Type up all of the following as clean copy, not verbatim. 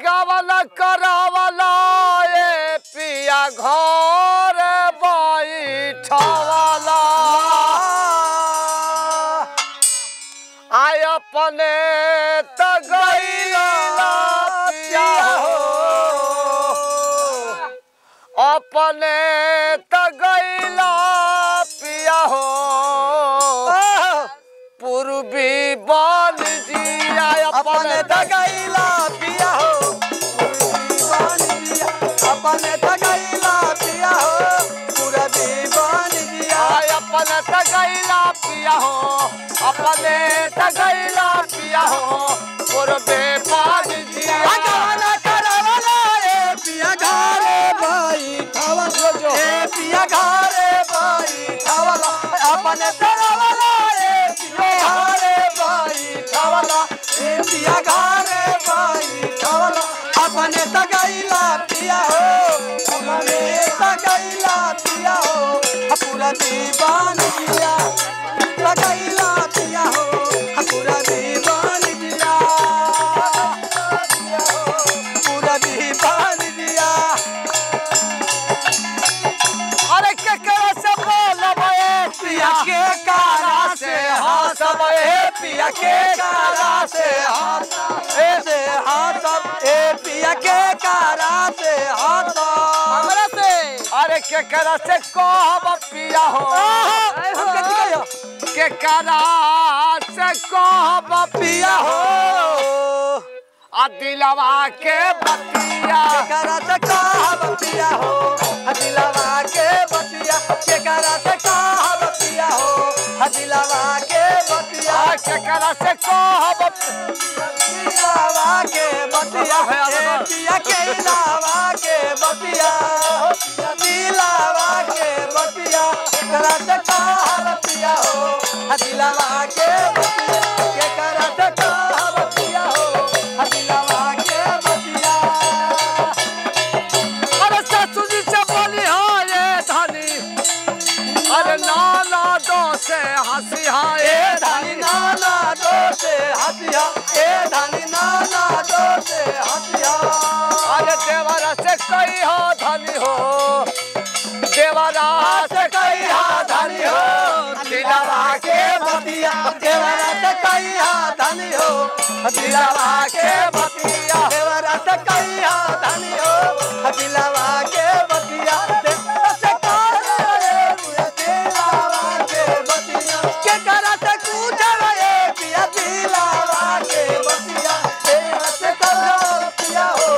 गावला करावला ए पिया घर बैठवला आय अपने त गईला पिया हो अपने त गईला पिया हो पूर्वी बन जिया अपने त गईला पिया हो अपने त गईला पिया हो पूर्वी बन जिया अपने त गईला पिया हो अपने त गईला पिया हो पूर्वी बन जिया गाना करावला ए पिया घरे बैठवला ए पिया घरे बैठवला अपने करावला ए पिया घरे बैठवला ए पिया घरे बैठवला अपने त गईला पिया हो अपने त गईला पिया हो पूरा दीवान जिया त गईला पिया हो पूरा दीवान जिया पूरा दीवान जिया अरे के करे से बोलब ए पिया के कारा से हंसब ए पिया के कारा से हंसब ए पिया के कारा से हंसब हमरा से अरे के करा से कहब पिया हो के करा से कहब पिया हो आ दिलवा के बतिया के करा से कहब पिया हो आ दिलवा के बतिया के करा से कहब पिया हो आ दिलवा के बतिया के करा से कहब दिलवा के बतिया पिया के दिलवा के बतिया दिलवा के बतिया के करा से कहब पिया हो आ दिलवा के बतिया के करा से कहब पिया हो आ दिलवा के बतिया अरे ससुर जी से बोली हो ये धनी अरे नाना दो से हंसिया ए धनी नाना दो से हंसिया ए धनी नाना दो से हंसिया अरे देवरा से कही हो धनी हो देवरा से कही हो धनी हो दिलवा के बतिया देवरा से कही हो धनी हो दिलवा के बतिया देवरा से कही हो धनी हो दिलवा के बतिया देवरा से दिलवा के बतिया के करा से पूछब ए पिया दिलवा के बतिया देवरा से कहो पिया हो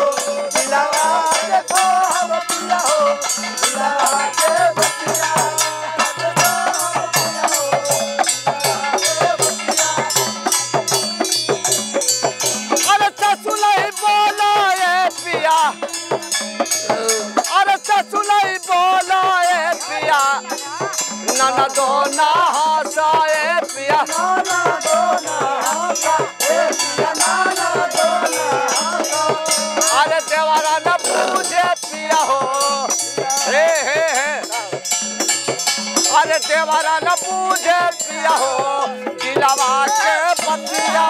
दिलवा से कहो पिया हो दिलवा के बतिया अरे ससुलाई बोला ए पिया अरे ससुलाई बोला ए पिया नाना दो ना हंसा ए पिया नाना दो ना हंसा ए पिया नाना दो ना हंसा अरे देवरा न पूछे पिया हो हे अरे देवरा न पूछे पिया हो दिलवा के बतिया